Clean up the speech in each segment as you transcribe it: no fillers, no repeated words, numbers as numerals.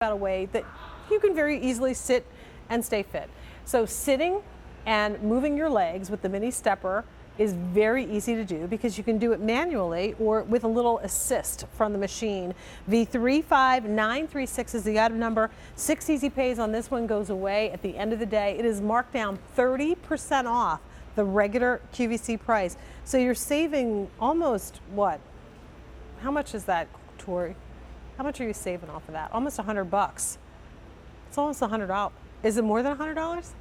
about a way that you can very easily sit and stay fit. So sitting and moving your legs with the mini stepper is very easy to do because you can do it manually or with a little assist from the machine. V35936 is the item number. 6 easy pays on this one goes away at the end of the day. It is marked down 30% off the regular QVC price. So you're saving almost what? How much is that, Tori? How much are you saving off of that? Almost $100. It's almost $100. Is it more than $100?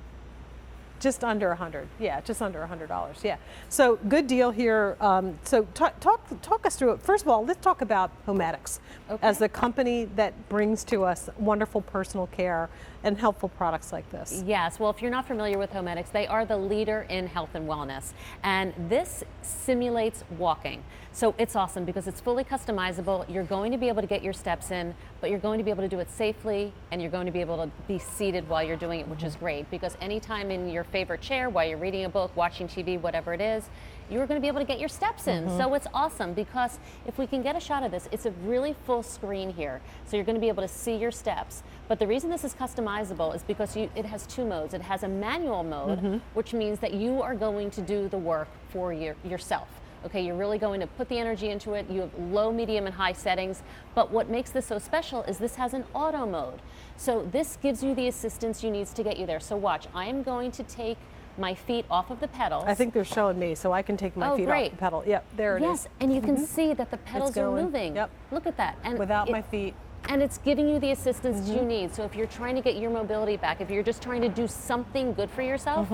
Just under 100. Yeah, just under $100. Yeah. So good deal here. So talk us through it. First of all, let's talk about HoMedics as the company that brings to us wonderful personal care and helpful products like this. Yes. Well, if you're not familiar with HoMedics, they are the leader in health and wellness, and this simulates walking. So it's awesome because it's fully customizable. You're going to be able to get your steps in, but you're going to be able to do it safely, and you're going to be able to be seated while you're doing it, which is great because anytime in your favorite chair, while you're reading a book, watching TV, whatever it is, you're going to be able to get your steps in. So it's awesome because if we can get a shot of this, it's a really full screen here. So you're going to be able to see your steps. But the reason this is customizable is because it has two modes. It has a manual mode, which means that you are going to do the work for yourself. Okay, you're really going to put the energy into it. You have low, medium, and high settings. But what makes this so special is this has an auto mode. So this gives you the assistance you need to get you there. So watch, I am going to take my feet off of the pedals. I think they're showing me, so I can take my feet off the pedal. Yep, there it is. Yes, and you can see that the pedals are moving. Yep. Look at that. And without my feet. And it's giving you the assistance you need. So if you're trying to get your mobility back, if you're just trying to do something good for yourself,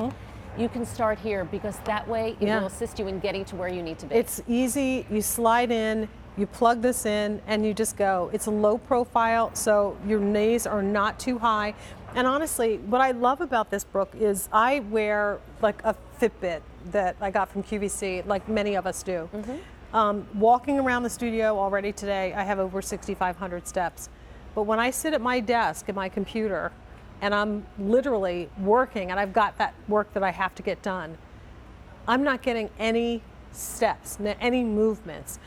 you can start here because that way it will assist you in getting to where you need to be. It's easy. You slide in, you plug this in, and you just go. It's a low profile, so your knees are not too high. And honestly, what I love about this, Brooke, is I wear like a Fitbit that I got from QVC, like many of us do. Walking around the studio already today, I have over 6,500 steps. But when I sit at my desk at my computer, and I'm literally working and I've got that work that I have to get done, I'm not getting any steps, any movements.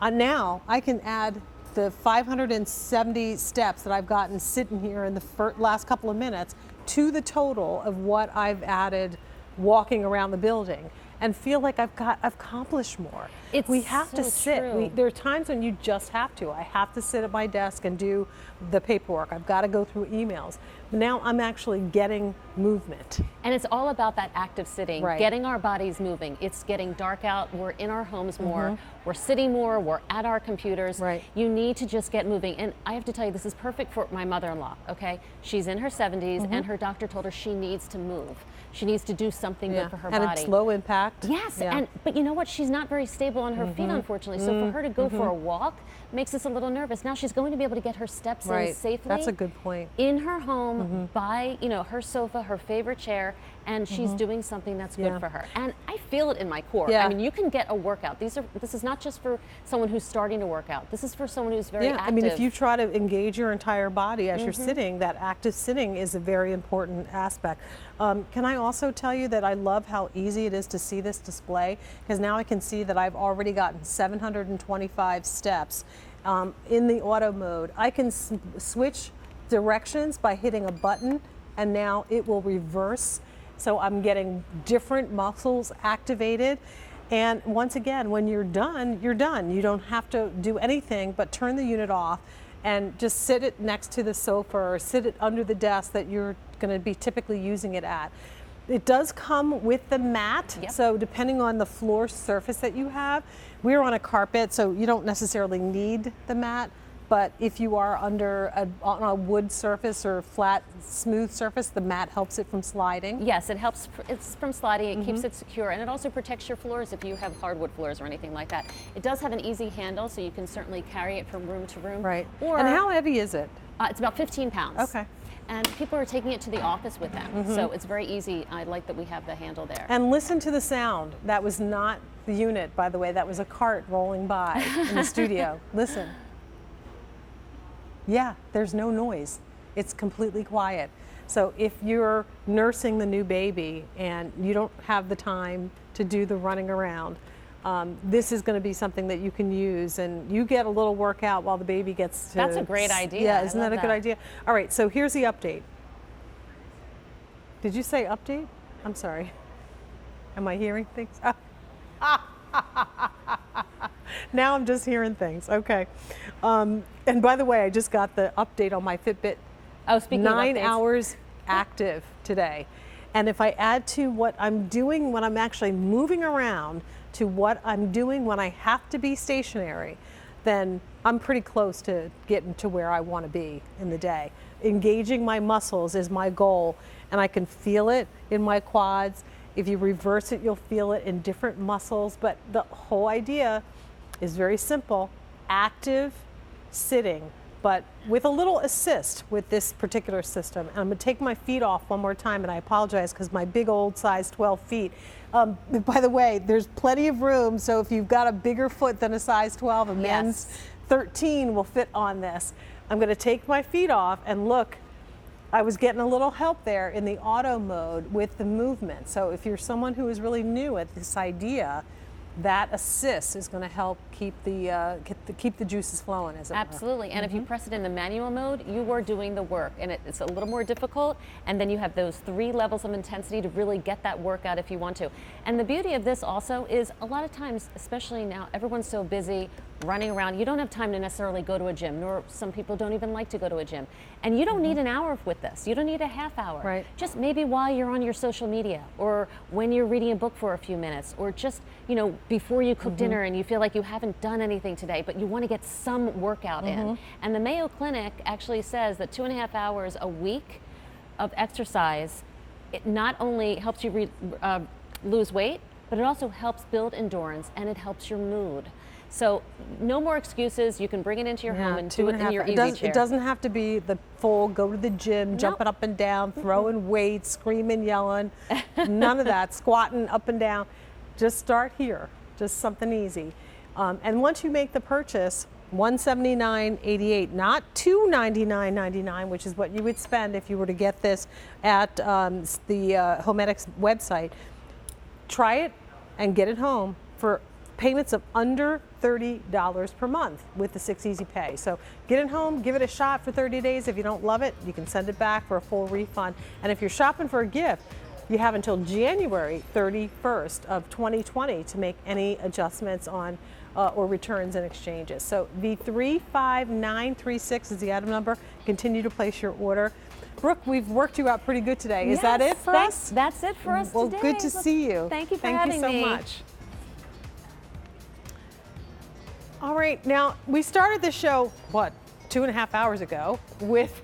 Now I can add the 570 steps that I've gotten sitting here in the last couple of minutes to the total of what I've added walking around the building and feel like I've accomplished more. We have to sit. There are times when you just have to. I have to sit at my desk and do the paperwork. I've got to go through emails. Now I'm actually getting movement. And it's all about that active sitting, getting our bodies moving. It's getting dark out. We're in our homes more. We're sitting more. We're at our computers. You need to just get moving. And I have to tell you, this is perfect for my mother-in-law, okay? She's in her 70s and her doctor told her she needs to move. She needs to do something good for her body. And it's low impact. Yes, but you know what? She's not very stable on her feet, unfortunately. So for her to go for a walk makes us a little nervous. Now she's going to be able to get her steps in safely. That's a good point. In her home, by her sofa, her favorite chair, and she's doing something that's good for her. And I feel it in my core. I mean, you can get a workout. This is not just for someone who's starting to work out. This is for someone who's very active. I mean, if you try to engage your entire body as you're sitting, that active sitting is a very important aspect. Can I also tell you that I love how easy it is to see this display? Because now I can see that I've already gotten 725 steps in the auto mode. I can switch directions by hitting a button, and now it will reverse. So I'm getting different muscles activated. And once again, when you're done, you're done. You don't have to do anything but turn the unit off and just sit it next to the sofa or sit it under the desk that you're going to be typically using it at. It does come with the mat, so depending on the floor surface that you have, we're on a carpet, so you don't necessarily need the mat. But if you are on a wood surface or flat, smooth surface, the mat helps it from sliding. Yes, it helps. It's from sliding. It keeps it secure, and it also protects your floors if you have hardwood floors or anything like that. It does have an easy handle, so you can certainly carry it from room to room. Right. And how heavy is it? It's about 15 pounds. Okay. And people are taking it to the office with them, so it's very easy. I like that we have the handle there. And listen to the sound. That was not the unit, by the way. That was a cart rolling by in the studio. Listen. Yeah, there's no noise. It's completely quiet. So if you're nursing the new baby and you don't have the time to do the running around, this is going to be something that you can use, and you get a little workout while the baby gets to. That's a great idea. Yeah, I isn't that love a good idea? All right, so here's the update. Did you say update? I'm sorry. Am I hearing things? Now I'm just hearing things. Okay. And by the way, I just got the update on my Fitbit. Oh, speaking 9 of updates. hours active today. And if I add to what I'm doing when I'm actually moving around to what I'm doing when I have to be stationary, then I'm pretty close to getting to where I want to be in the day. Engaging my muscles is my goal, and I can feel it in my quads. If you reverse it, you'll feel it in different muscles, but the whole idea is very simple: active sitting, but with a little assist with this particular system. And I'm gonna take my feet off one more time, and I apologize because my big old size 12 feet. By the way, there's plenty of room, so if you've got a bigger foot than a size 12, a men's 13 will fit on this. I'm gonna take my feet off, and look, I was getting a little help there in the auto mode with the movement. So if you're someone who is really new at this idea, that assist is going to help keep the juices flowing, as it were. Absolutely, and if you press it in the manual mode, you are doing the work, and it's a little more difficult, and then you have those 3 levels of intensity to really get that workout if you want to. And the beauty of this also is a lot of times, especially now, everyone's so busy running around, you don't have time to necessarily go to a gym, nor some people don't even like to go to a gym. And you don't need an hour with this. You don't need a half hour. Right. Just maybe while you're on your social media, or when you're reading a book for a few minutes, or just, before you cook dinner and you feel like you haven't done anything today, but you want to get some workout in. And the Mayo Clinic actually says that 2.5 hours a week of exercise, it not only helps you lose weight, but it also helps build endurance, and it helps your mood. So no more excuses. You can bring it into your home and do it in your easy chair. It doesn't have to be the full go to the gym, jumping up and down, throwing weights, screaming, yelling. None of that. Squatting up and down. Just start here. Just something easy. And once you make the purchase, $179.88, not $299.99, which is what you would spend if you were to get this at the HoMedics website. Try it and get it home for payments of under $30 per month with the 6 Easy Pay. So get it home, give it a shot for 30 days. If you don't love it, you can send it back for a full refund. And if you're shopping for a gift, you have until January 31st of 2020 to make any adjustments on or returns and exchanges. So V35936 is the item number. Continue to place your order. Brooke, we've worked you out pretty good today. Is that it for us? That's it for us well, today. Well, good to see you. Thank you for having me. Thank you so much. All right, now we started the show, 2.5 hours ago with